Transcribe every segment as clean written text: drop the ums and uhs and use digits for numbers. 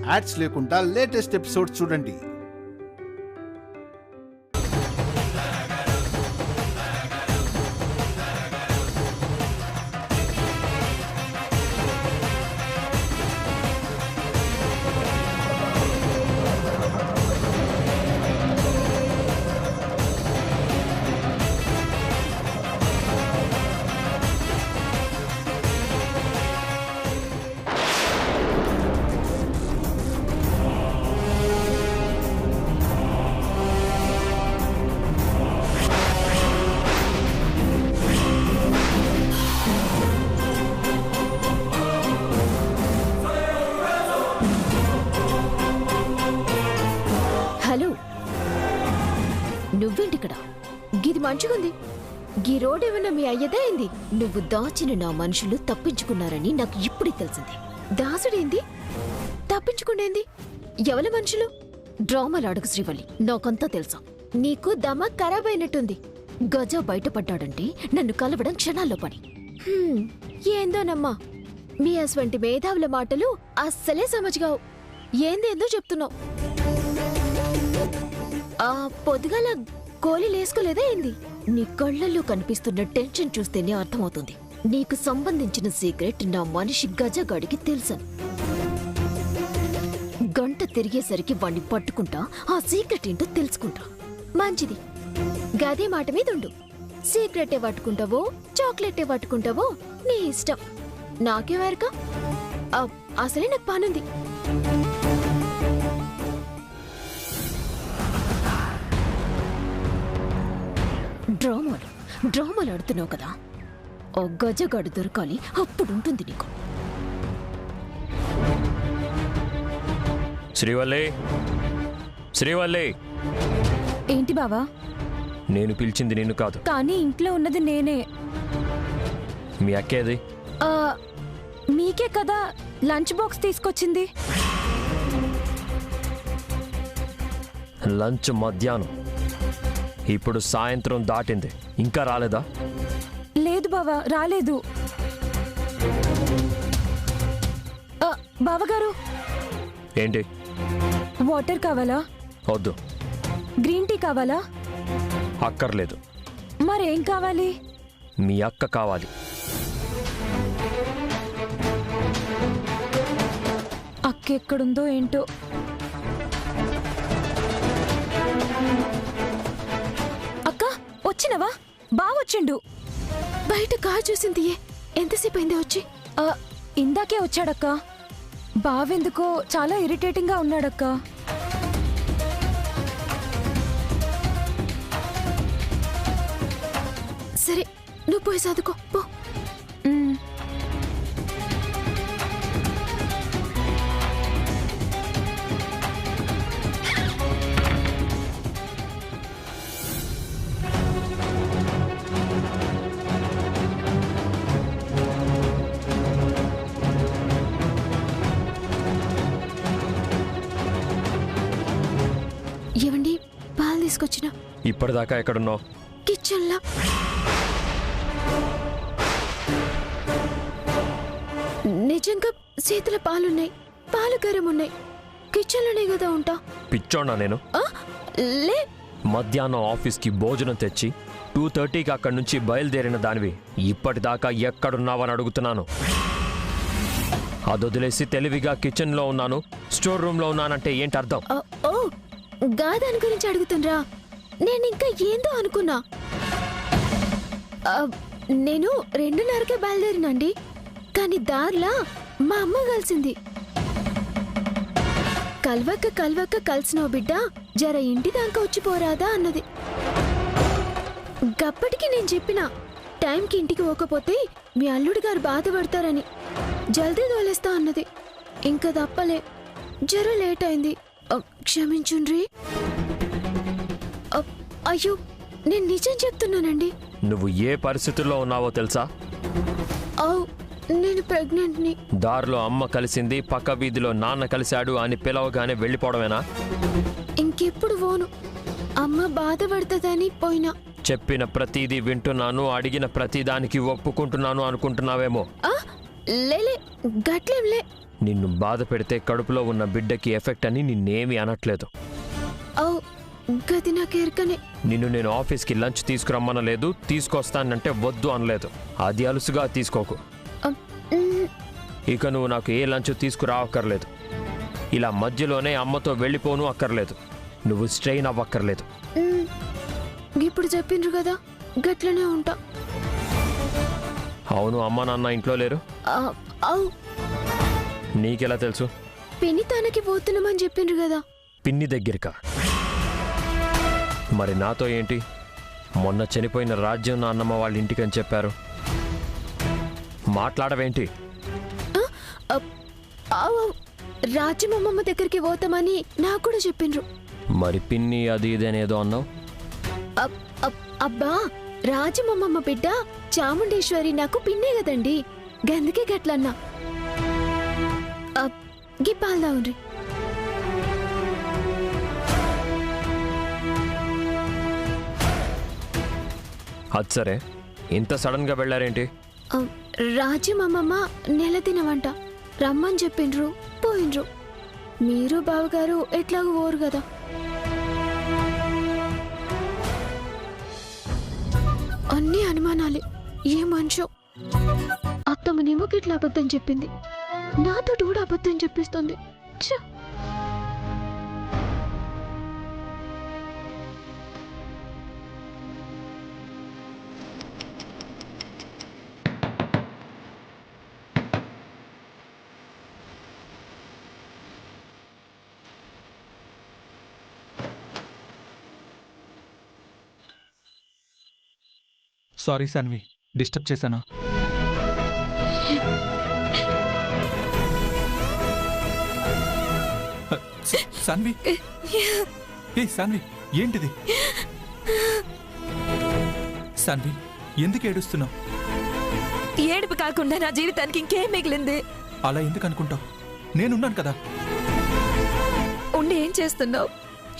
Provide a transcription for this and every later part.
Ads లేకుండా latest episodes చూడండి. Hello, నువ్వేంటిక్కడ? గిది మంచిగుంది. గీ రోడ్ ఏమన్నా మీ అయ్యదే అయింది? నువ్వు దాచిన నా మనుషులు తప్పించుకున్నారని నాకు ఇప్పుడే తెలిసింది. దాసుడేంది? తప్పించుకుండేంది? ఎవరి మనుషులు? డ్రామాలు అడుగు శ్రీవల్లి, నాకంతా తెలుసా. నీకు దమాక్ ఖరాబ్ అయినట్టుంది. గజ బయటపడ్డాడంటే నన్ను కలవడం క్షణాల్లో పని. ఏందోనమ్మా, మీ అటువంటి మేధావుల మాటలు అస్సలే సమజ్గావు. ఏందేందో చెప్తున్నావు. ఆ పొద్దుగాల గోళీలేసుకోలేదా ఏంది? నీ కళ్ళల్లో కనిపిస్తున్న టెన్షన్ చూస్తేనే అర్థమవుతుంది. నీకు సంబంధించిన సీక్రెట్ నా మనిషి గజగాడికి తెలుసు. గంట తిరిగేసరికి వాణ్ణి పట్టుకుంటా, ఆ సీక్రెట్ ఏంటో తెలుసుకుంటా. మంచిది, గదే మాట మీద ఉండు. సీక్రెటే పట్టుకుంటావో చాక్లెటే పట్టుకుంటావో నీ ఇష్టం. నాకేమేరక, అసలే నాకు పనుంది. డ్రామాలు ఆడుతున్నావు కదా, ఓ గజగాడు దొరకాలి, అప్పుడుంటుంది నీకు. శ్రీవల్లి, శ్రీవల్లి. ఏంటి బావా? నేను పిలిచింది నిన్ను కాదు. కానీ ఇంట్లో ఉన్నది నేనే. మీ అక్కేది? మీకే కదా లంచ్ బాక్స్ తీసుకొచ్చింది. లంచ్ మధ్యాహ్నం, ఇప్పుడు సాయంత్రం దాటింది, ఇంకా రాలేదా? లేదు బావా, రాలేదు. బావగారు, ఏంటి? వాటర్ కావాలా? వద్దు. గ్రీన్ టీ కావాలా? అక్కర్లేదు. మరేం కావాలి? మీ అక్క కావాలి. అక్క ఎక్కడుందో ఏంటో. అక్క వచ్చినవా? బావొచ్చిండు. బయట కార్ చూసింది. ఎంతసేపు అయిందే వచ్చి? ఇందాకే వచ్చాడక్క. బావెందుకో చాలా ఇరిటేటింగ్ గా ఉన్నాడక్క. సరే, నువ్వు పోయి చదువుకో పో. ఏవండి, పాలు తీసుకొచ్చిన. ఇప్పటిదాకా ఎక్కడున్నావు? కిచెన్లా. నిజంగా చేతుల పాలున్నాయి, పాలు గరం ఉన్నాయి. కిచెన్లోనే కదా ఉంటా. పిచ్చోన్నా నేను? లే, మధ్యాహ్నం ఆఫీస్కి భోజనం తెచ్చి 2:30కి అక్కడి నుంచి బయలుదేరిన దానివి ఇప్పటిదాకా ఎక్కడున్నావని అడుగుతున్నాను. అదొదిలేసి తెలివిగా కిచెన్లో ఉన్నాను, స్టోర్ రూమ్లో ఉన్నానంటే ఏంటి అర్థం? ఓ గాదాని గురించి అడుగుతుండ్రా? నేను ఇంకా ఏందో అనుకున్నా. నేను 2:30కే బయలుదేరినండి, కానీ దారిలా మా అమ్మ కలిసింది. కల్వక్క కలిసినో బిడ్డ, జర ఇంటి దాకా వచ్చిపోరాదా అన్నది. గప్పటికి నేను చెప్పిన, టైంకి ఇంటికి పోకపోతే మీ అల్లుడు గారు బాధపడతారని. జల్దీ తోలేస్తా అన్నది. ఇంకా తప్పలే, జర లేట్ అయింది, క్షమించుండ్రి. అయ్యో, నేను నిజం చెప్తున్నానండి. నువ్వు ఏ పరిస్థితుల్లో ఉన్నావో తెలుసా? నేను ప్రెగ్నెంట్ని. దారిలో అమ్మ కలిసింది, పక్క వీధిలో నాన్న కలిశాడు అని పిలవగానే వెళ్ళిపోవడమేనా? ఇంకెప్పుడు పోను, అమ్మ బాధపడుతుందని పోయినా. చెప్పిన ప్రతిదీ వింటున్నాను, అడిగిన ప్రతిదానికి ఒప్పుకుంటున్నాను అనుకుంటున్నావేమో. లేలే, గట్లేంలే. నిన్ను బాధ పెడితే కడుపులో ఉన్న బిడ్డకి ఎఫెక్ట్ అని నిన్నేమీ అనట్లేదు. అవు గది నాకు ఎరకనే. నిన్ను నేను ఆఫీస్కి లంచ్ తీసుకురమ్మనలేదు, తీసుకొస్తానంటే వద్దు అనలేదు. అది అలుసుగా తీసుకోకు. ఇక నువ్వు నాకు ఏ లంచ్ తీసుకురావక్కర్లేదు. ఇలా మధ్యలోనే అమ్మతో వెళ్ళిపోను అక్కర్లేదు. నువ్వు స్ట్రెయిన్ అవ్వక్కర్లేదు. ఇప్పుడు చెప్పిండ్రు కదా, గట్లనే ఉంటా. అవును, అమ్మ నాన్న ఇంట్లో లేరు. అవు నీకెలా తెలుసు? పిన్ని తనకి పోతున్నామని చెప్పిండ్రు కదా. పిన్ని దగ్గరికా? మరి నాతో ఏంటి? మొన్న చనిపోయిన రాజ్యం నాన్నమ్మ వాళ్ళ ఇంటికని చెప్పారు. మాట్లాడవేంటి? రాజ్యమమ్మమ్మ దగ్గరికి పోతామని నాకు కూడా చెప్పిండ్రు. మరి పిన్ని అది ఇదేనేదో అన్నావు. అబ్బా, రాజమమ్మమ్మ బిడ్డ చాముండేశ్వరి నాకు పిన్నే కదండి, గందుకే గట్లన్నా. గీ పాల్దా ఉండ్రి. అది సరే, ఇంత సడన్ గా వెళ్ళారేంటి? రాజ్యమమ్మమ్మ నెల తినవంట, రమ్మని చెప్పిండ్రు, పోయిండ్రు. మీరు బావగారు ఎట్లాగూ ఓరు కదా. అన్ని అనుమానాలే. ఏ మనిషో అత్తమ్మనేమో గిట్లా అబద్ధం చెప్పింది, నాతో కూడా అబద్ధం చెప్పిస్తుంది. సారీ సాన్వి, డిస్టర్బ్ చేశానా? సాన్వి, ఏ సాన్వి, ఏంటిది? సాన్వి, ఎందుకు ఏడుస్తున్నావు? ఏడుపు కాకుండా నా జీవితానికి ఇంకేం మిగిలింది? అలా ఎందుకు అనుకుంటావు? నేనున్నాను కదా. ఉండి ఏం చేస్తున్నావు?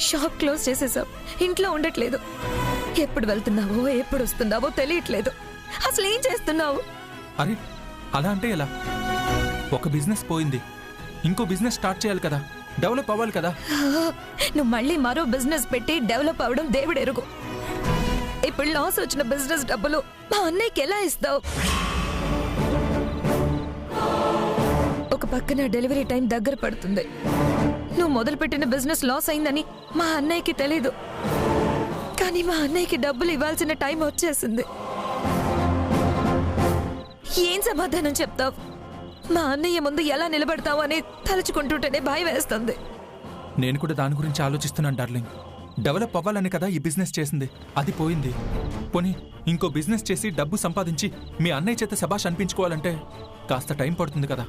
షాప్ క్లోజ్ చేసేసావు, ఇంట్లో ఉండట్లేదు. ఎప్పుడు వెళ్తున్నావో ఎప్పుడు వస్తున్నావో తెలియట్లేదు. అసలు ఏం చేస్తున్నావు? అరే, అలా అంటే ఎలా? ఒక బిజినెస్ పోయింది, ఇంకో బిజినెస్ స్టార్ట్ చేయాలి కదా, డెవలప్ అవ్వాలి కదా. నువ్వు మళ్ళీ మరో బిజినెస్ పెట్టి డెవలప్ అవ్వడం దేవుడెరుగు. ఇప్పుడు లాస్ వచ్చిన బిజినెస్ డబ్బులు మా అన్నయ్యకి ఎలా ఇస్తావు? ఒక పక్కన డెలివరీ టైం దగ్గర పడుతుంది. నువ్వు మొదలుపెట్టిన బిజినెస్ లాస్ అయిందని మా అన్నయ్యకి తెలీదు, కానీ మా అన్నయ్యకి డబ్బులు ఇవ్వాల్సిన టైం వచ్చేసింది. ఏం సమాధానం చెప్తావు? మా అన్నయ్య ముందు ఎలా నిలబడతావు అని తలుచుకుంటుంటేనే భయం వేస్తుంది. నేను కూడా దాని గురించి ఆలోచిస్తున్నాను డార్లింగ్. డెవలప్ అవ్వాలని కదా ఈ బిజినెస్ చేసింది, అది పోయింది. పోనీ ఇంకో బిజినెస్ చేసి డబ్బు సంపాదించి మీ అన్నయ్య చేత శభాష్ అనిపించుకోవాలంటే కాస్త టైం పడుతుంది కదా.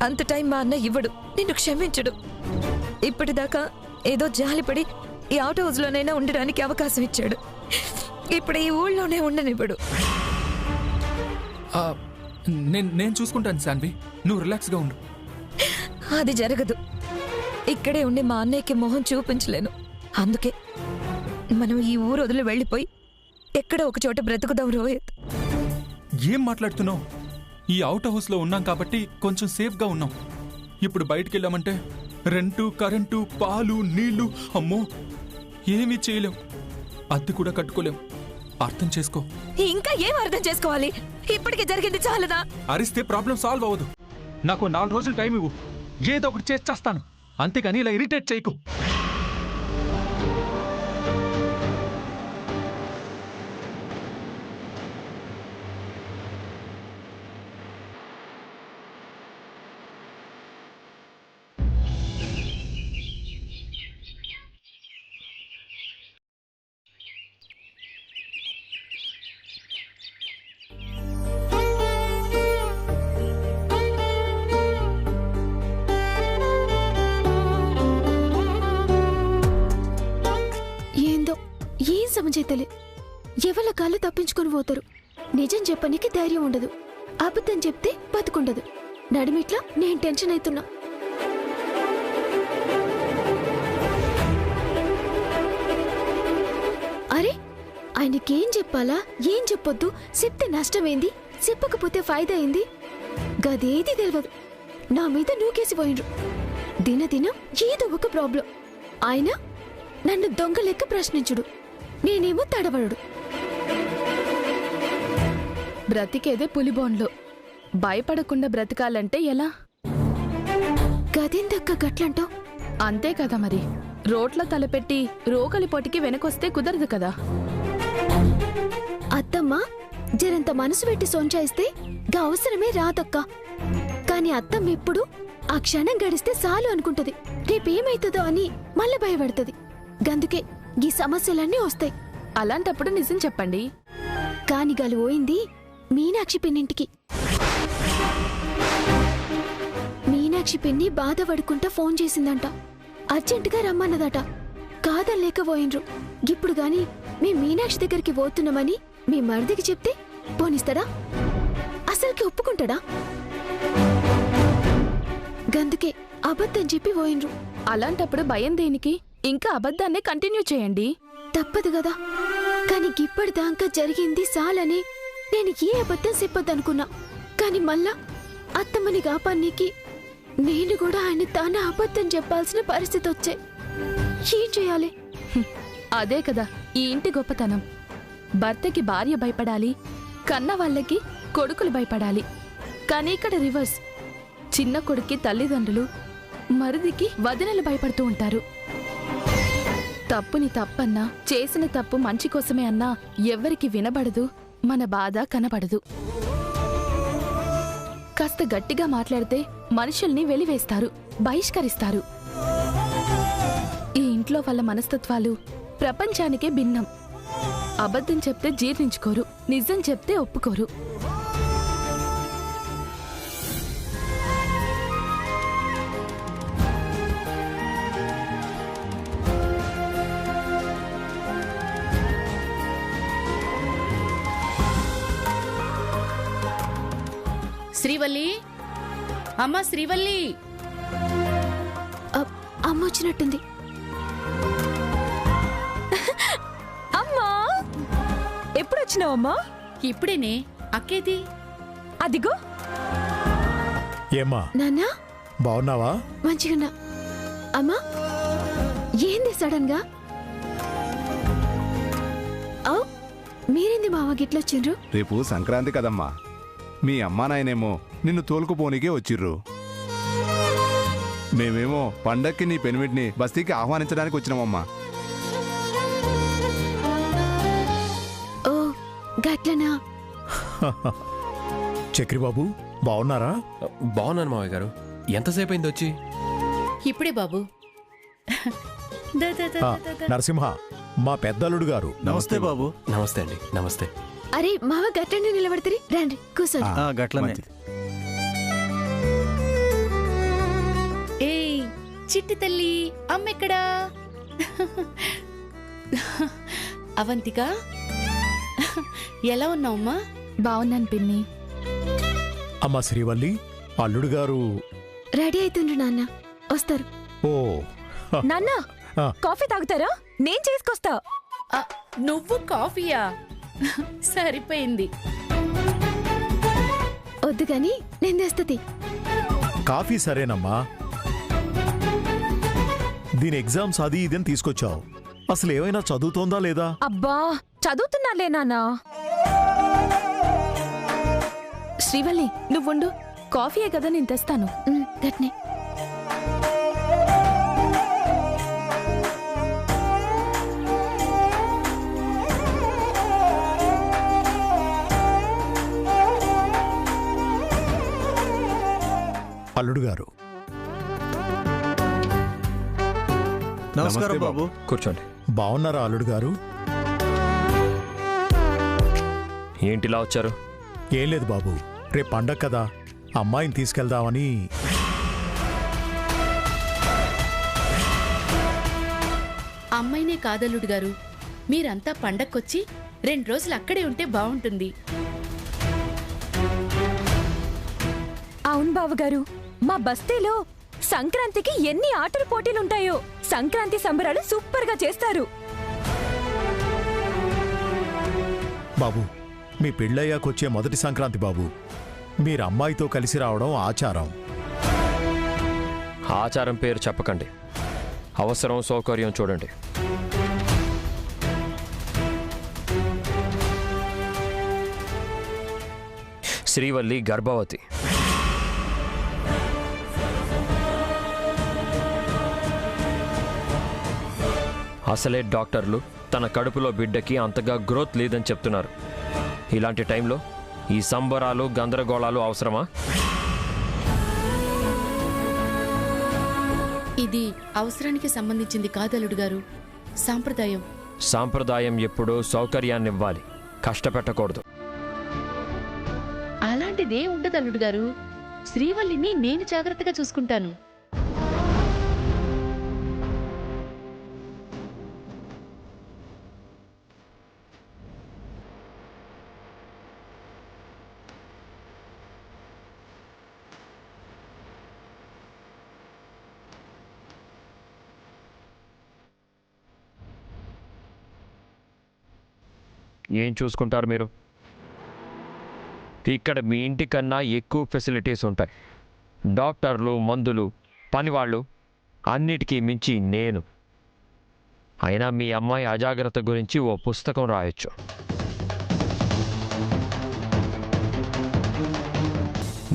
అంత టైం మా అన్నయ్య ఇవ్వడు, నిన్ను క్షమించడు. ఇప్పటిదాకా ఏదో జాలిపడి ఈ అవుట్ హౌస్ లోనైనా ఉండడానికి అవకాశం ఇచ్చాడు. ఇప్పుడు ఈ ఊళ్ళోనే ఉండనివ్వడు. నేను చూసుకుంటాను శాన్వి, నువ్వు రిలాక్స్గా ఉండు. అది జరగదు. ఇక్కడే ఉండి మా అన్నయ్యకి మొహం చూపించలేను. అందుకే మనం ఈ ఊరు వదిలి వెళ్ళిపోయి ఎక్కడో ఒక చోట బ్రతుకుదాం రోహిత్. ఏం మాట్లాడుతున్నావు? ఈ అవుట్ హౌస్లో ఉన్నాం కాబట్టి కొంచెం సేఫ్గా ఉన్నాం. ఇప్పుడు బయటికి వెళ్ళామంటే రెంటు, కరెంటు, పాలు, నీళ్లు, అమ్మో ఏమీ చేయలేం. అద్దె కూడా కట్టుకోలేం. అర్థం చేసుకో. ఇంకా ఏం అర్థం చేసుకోవాలి? ఇప్పటికే జరిగింది చాలదా? అరిస్తే ప్రాబ్లం సాల్వ్ అవ్వదు. నాకు 4 రోజులు టైం ఇవ్వు, ఏదో ఒకటి చేసి చేస్తాను. అంతేగాని ఇలా ఇరిటేట్ చేయకు. సమజైతలే. ఎవల కాళ్ళు తప్పించుకొని పోతారు. నిజం చెప్పనీకి ధైర్యం ఉండదు, అబద్ధం చెప్తే బతుకుండదు. నడిమిట్లా నేను టెన్షన్ అవుతున్నా. అరే, ఆయనకేం చెప్పాలా ఏం చెప్పొద్దు, చెప్తే నష్టమేంది, చెప్పకపోతే ఫాయిదా ఏంది, గదేది తెలియదు. నా మీద నూకేసి పోయిండ్రు. దినదినం ఏదో ఒక ప్రాబ్లం. ఆయన నన్ను దొంగ లెక్క ప్రశ్నించుడు, నేనేమో తడబడు. బ్రతికేదే పులిబోన్లో, భయపడకుండా బ్రతకాలంటే ఎలా? గదెందక్క గట్లంటావు? అంతే కదా మరి. రోడ్ల తలపెట్టి రోకలి పొటికి వెనకొస్తే కుదరదు కదా. అత్తమ్మ జరంత మనసు పెట్టి సొంచాయిస్తే గా అవసరమే రాదక్క. కాని అత్తమ్మ ఎప్పుడు ఆ క్షణం గడిస్తే చాలు అనుకుంటది. రేపేమైతుందో అని మళ్ళీ భయపడుతుంది. గందుకే ఈ సమస్యలన్నీ వస్తాయి. అలాంటప్పుడు నిజం చెప్పండి. కాని గలు పోయింది మీనాక్షి పిన్నింటికి. మీనాక్షి పిన్ని బాధపడుకుంటా ఫోన్ చేసిందంట. అర్జెంటుగా రమ్మన్నదట. కాదలేకపోయిన్రు. ఇప్పుడు గాని మీ మీనాక్షి దగ్గరికి పోతున్నామని మీ మరిదికి చెప్తే పోనిస్తాడా? అసలుకి ఒప్పుకుంటాడా? గందుకే అబద్ధం చెప్పి పోయిన్రు. అలాంటప్పుడు భయం దేనికి? ఇంకా అబద్ధాన్నే కంటిన్యూ చేయండి. తప్పదు గదా. కాని గిప్పటిదాకా జరిగింది సాలని నేను ఏ అబద్ధం చెప్పొద్దనుకున్నా. కాని మళ్ళా అత్తమ్మని కాపానికి నేను కూడా ఆయన తాను అబద్ధం చెప్పాల్సిన పరిస్థితి వచ్చే. ఏం చేయాలి? అదే కదా ఈ ఇంటి గొప్పతనం. భర్తకి భార్య భయపడాలి, కన్న వాళ్ళకి కొడుకులు భయపడాలి. కానీ ఇక్కడ రివర్స్. చిన్న కొడుక్కి తల్లిదండ్రులు, మరిదికి వదినలు భయపడుతూ ఉంటారు. తప్పుని తప్పన్నా, చేసిన తప్పు మంచి కోసమే అన్నా ఎవ్వరికి వినబడదు, మన బాధ కనబడదు. కాస్త గట్టిగా మాట్లాడితే మనుషుల్ని వెలివేస్తారు, బహిష్కరిస్తారు. ఈ ఇంట్లో వాళ్ళ మనస్తత్వాలు ప్రపంచానికే భిన్నం. అబద్ధం చెప్తే జీర్ణించుకోరు, నిజం చెప్తే ఒప్పుకోరు. శ్రీవల్లి, అమ్మా శ్రీవల్లి. అమ్మ వచ్చినట్టుంది. అమ్మా, ఎప్పుడొచ్చినావమ్మా? ఇప్పుడేనే. అక్కేది? అదిగో. ఏమ్మా నాన్నా బాగున్నావా? మంచిగున్నా. అమ్మా ఏంది సడన్ గా? అవు మీరేంది మావ గిట్లొచ్చిండ్రు? రేపు సంక్రాంతి కదమ్మా. మీ అమ్మా నాయనేమో నిన్ను తోలుకుపోనికే వచ్చిర్రు. మేమేమో పండక్కి నీ పెనిమిటిని బస్తీకి ఆహ్వానించడానికి వచ్చినామమ్మా. ఓ గట్లనా? చక్రిబాబు బాగున్నారా? బాగున్నాను మావయ్య గారు. ఎంతసేపు అయింది వచ్చి? ఇప్పుడే బాబు. నరసింహ, మా పెద్దల్లుడు గారు. నమస్తే బాబు. నమస్తే అండి. నమస్తే. అరే మావ గట్లనే నిలబడతారి, రండి కూర్చోండి. గట్లనే. ఏయ్ చిట్టి తల్లి, అమ్మెక్కడా? అవంతిక, ఎలా ఉన్నావమ్మా? బావున్నాను పిన్ని. అమ్మా శ్రీవల్లి, అల్లుడు గారు రెడీ అవుతుండ్రు నాన్న, వస్తారు. ఓ నాన్న, ఆ. కాఫీ తాగుతారా? నేను చేసుకొస్తా. ఆ, నువ్వు కాఫీయా? సరిపోయింది. వద్దు గాని నేను తెస్తది. కాఫీ సరేనమ్మా. దీని ఎగ్జామ్స్ అది ఇదని తీసుకొచ్చావు. అసలు ఏమైనా చదువుతోందా లేదా? అబ్బా, చదువుతున్నాలే నాన్నా. శ్రీవల్లి నువ్వుండు, కాఫీయే కదా నేను తెస్తాను. గట్నే. అల్లుడు గారు నమస్కారం బాబు. కూర్చోండి. బాగున్నారా అల్లుడు గారు? ఏంటిలా వచ్చారు? ఏం లేదు బాబు, రేపు పండగ కదా, అమ్మాయిని తీసుకెళ్దామని. అమ్మాయినే కాదల్లుడు గారు, మీరంతా పండక్కొచ్చి 2 రోజులు అక్కడే ఉంటే బావుంటుంది. అవును బావగారు, మా బస్తీలో సంక్రాంతికి ఎన్ని ఆటల పోటీలుంటాయో. సంక్రాంతి సంబరాలు సూపర్గా చేస్తారు. బాబు, మీ పెళ్ళయ్యాకొచ్చే మొదటి సంక్రాంతి బాబు. మీరు అమ్మాయితో కలిసి రావడం ఆచారం. ఆచారం పేరు చెప్పకండి. అవసరం సౌకర్యం చూడండి. శ్రీవల్లి గర్భవతి. అసలే డాక్టర్లు తన కడుపులో బిడ్డకి అంతగా గ్రోత్ లేదని చెప్తున్నారు. ఇలాంటి టైంలో ఈ సంబరాలు గందరగోళాలు అవసరమా? ఇది అవసరానికి సంబంధించింది కాదు అల్లుడు గారు, సాంప్రదాయం. సాంప్రదాయం ఎప్పుడూ సౌకర్యాన్నివ్వాలి, కష్టపెట్టకూడదు. అలాంటిదే ఉండదు అల్లుడు గారు. శ్రీవల్లిని నేను జాగ్రత్తగా చూసుకుంటాను. ఏం చూసుకుంటారు మీరు? ఇక్కడ మీ ఇంటికన్నా ఎక్కువ ఫెసిలిటీస్ ఉంటాయి. డాక్టర్లు, మందులు, పనివాళ్ళు, అన్నిటికీ మించి నేను. అయినా మీ అమ్మాయి అజాగ్రత్త గురించి ఓ పుస్తకం రాయొచ్చు.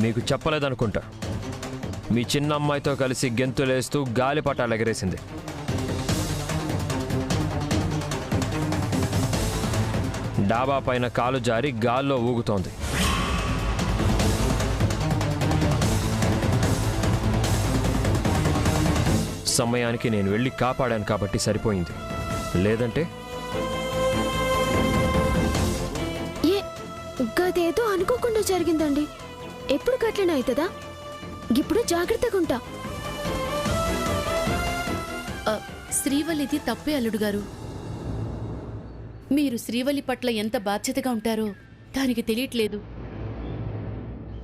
మీకు చెప్పలేదనుకుంటా, మీ చిన్న అమ్మాయితో కలిసి గెంతులేస్తూ గాలిపటాలు ఎగరేసింది. డాబా పైన కాలు జారి గాల్లో ఊగుతోంది. సమయానికి నేను వెళ్ళి కాపాడాను కాబట్టి సరిపోయింది. లేదంటే గదేదో అనుకోకుండా జరిగిందండి. ఎప్పుడు గట్లనే అవుతుందా? ఇప్పుడు జాగ్రత్తగా ఉంటా. శ్రీవల్లిది తప్పే అల్లుడు గారు. మీరు శ్రీవల్లి పట్ల ఎంత బాధ్యతగా ఉంటారో దానికి తెలియట్లేదు.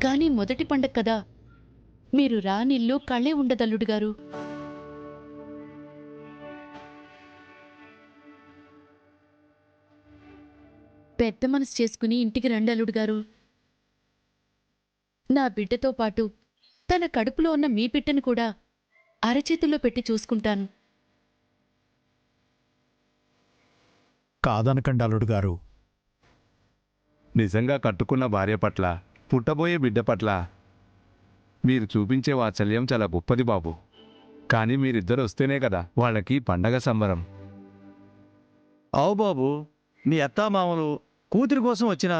కానీ మొదటి పండగ కదా, మీరు రానిల్లు కళ్ళే ఉండదల్లుడు గారు. పెద్ద మనసు చేసుకుని ఇంటికి రండి అల్లుడు గారు. నా బిడ్డతో పాటు తన కడుపులో ఉన్న మీ బిడ్డను కూడా అరచేతుల్లో పెట్టి చూసుకుంటాను. కాదనకండి అల్లుడు గారు. నిజంగా కట్టుకున్న భార్య పట్ల, పుట్టబోయే బిడ్డ పట్ల మీరు చూపించే వాత్సల్యం చాలా గొప్పది బాబు. కానీ మీరిద్దరు వస్తేనే కదా వాళ్ళకి పండగ సంబరం. అవు బాబు, మీ అత్తామామలు కూతురి కోసం వచ్చిన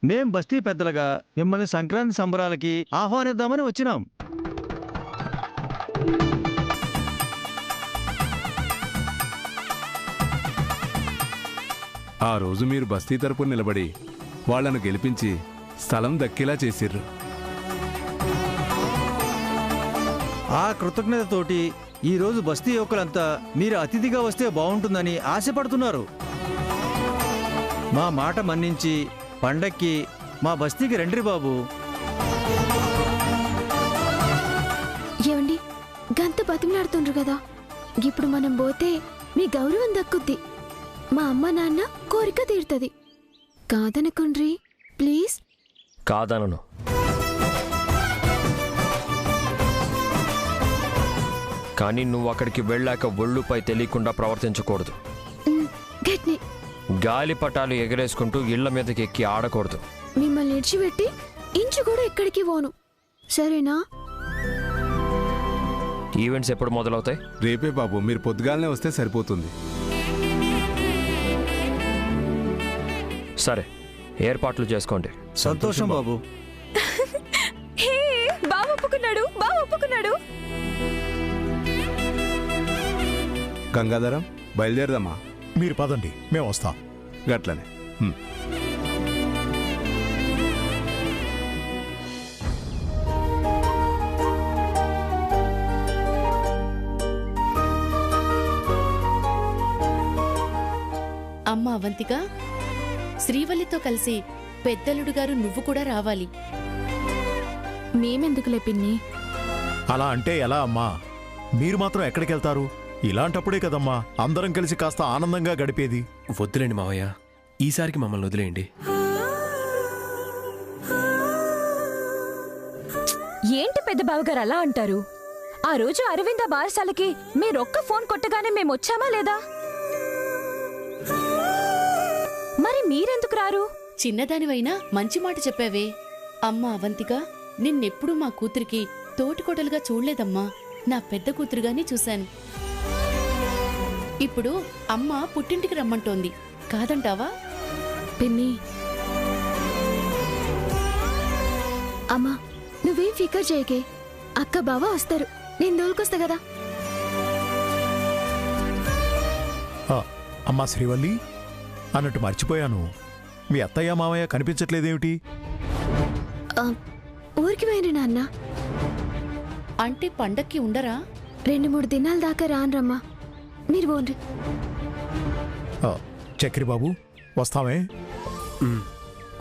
మేం బస్తీ పెద్దలుగా మిమ్మల్ని సంక్రాంతి సంబరాలకి ఆహ్వానిద్దామని వచ్చినాం. ఆ రోజు మీరు బస్తీ తరపున నిలబడి వాళ్లను గెలిపించి స్థలం దక్కేలా చేసిర్రు. ఆ కృతజ్ఞతతోటి ఈరోజు బస్తీ యువకులంతా మీరు అతిథిగా వస్తే బాగుంటుందని ఆశపడుతున్నారు. మా మాట మన్నించి పండక్కి మా బస్తీకి రండి బాబు. ఏమండి, గంత బతిమలాడుతుండ్రు కదా, ఇప్పుడు మనం పోతే మీ గౌరవం దక్కుద్ది. మా అమ్మ నాన్న కోరిక తీరుతుంది. కాదనకుండ్రి ప్లీజ్. కాదనను. కానీ నువ్వు అక్కడికి వెళ్ళాక ఒళ్ళుపై తెలియకుండా ప్రవర్తించకూడదు. గట్ని గాలిపటాలు ఎగరేసుకుంటూ ఇళ్ల మీదకి ఎక్కి ఆడకూడదు. మిమ్మల్ని ఇడిచిపెట్టి ఇంచు కూడా ఎక్కడికి పోను, సరేనా? ఈవెంట్స్ ఎప్పుడు మొదలవుతాయి? రేపే బాబు, మీరు పొద్దుగాలనే వస్తే సరిపోతుంది. సరే, ఏర్పాట్లు చేసుకోండి. సంతోషం బాబు. బావ ఒప్పుకున్నాడు, బావ ఒప్పుకున్నాడు. గంగాధరం, బయలుదేరదమ్మా. మీరు పదండి, మేము వస్తాం. గట్లనే. అమ్మ అవంతిక, శ్రీవల్లితో కలిసి పెద్దలుడు గారు నువ్వు కూడా రావాలి. మేమెందుకులే పిన్ని? అలా అంటే ఎలా అమ్మా? మీరు మాత్రం ఎక్కడికి వెళ్తారు? ఇలాంటప్పుడే కదమ్మా అందరం కలిసి కాస్త ఆనందంగా గడిపేది. వద్దులేండి మావయ్య, ఈసారికి మమ్మల్ని వదిలేయండి. ఏంటి పెద్ద బావగారు అలా అంటారు? ఆ రోజు అరవింద బారసాలకి మీరొక్క ఫోన్ కొట్టగానే మేమొచ్చామా లేదా? మరి మీరెందుకు రారు? చిన్నదానివైనా మంచి మాట చెప్పావే. అమ్మా అవంతిక, నిన్నెప్పుడూ మా కూతురికి తోటికోడలుగా చూడలేదమ్మా. నా పెద్ద కూతురుగానే చూశాను. ఇప్పుడు అమ్మ పుట్టింటికి రమ్మంటోంది, కాదంటావా? పిన్ని, అమ్మా నువ్వేం ఫికర్ చేయకే. అక్క బావ వస్తారు, నేను దోలుకొస్తా కదా. అమ్మా శ్రీవల్లి, అన్నట్టు మర్చిపోయాను, మీ అత్తయ్య మామయ్య కనిపించట్లేదేమిటి? ఊరికి పోయిన నాన్న. అంటే పండక్కి ఉండరా? 2-3 దినాల దాకా రానరమ్మా, మీరు పోండి. చక్రి బాబు వస్తామే?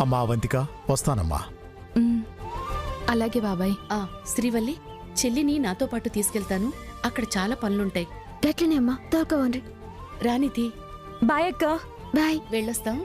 అమ్మా అవంతిక వస్తానమ్మా. అలాగే బాబాయ్. శ్రీవల్లి, చెల్లిని నాతో పాటు తీసుకెళ్తాను, అక్కడ చాలా పనులుంటాయి. గట్లనే అమ్మా, తోలుకోవండి. రానితి. బాయ్ అక్క. బాయ్. వెళ్ళొస్తాం.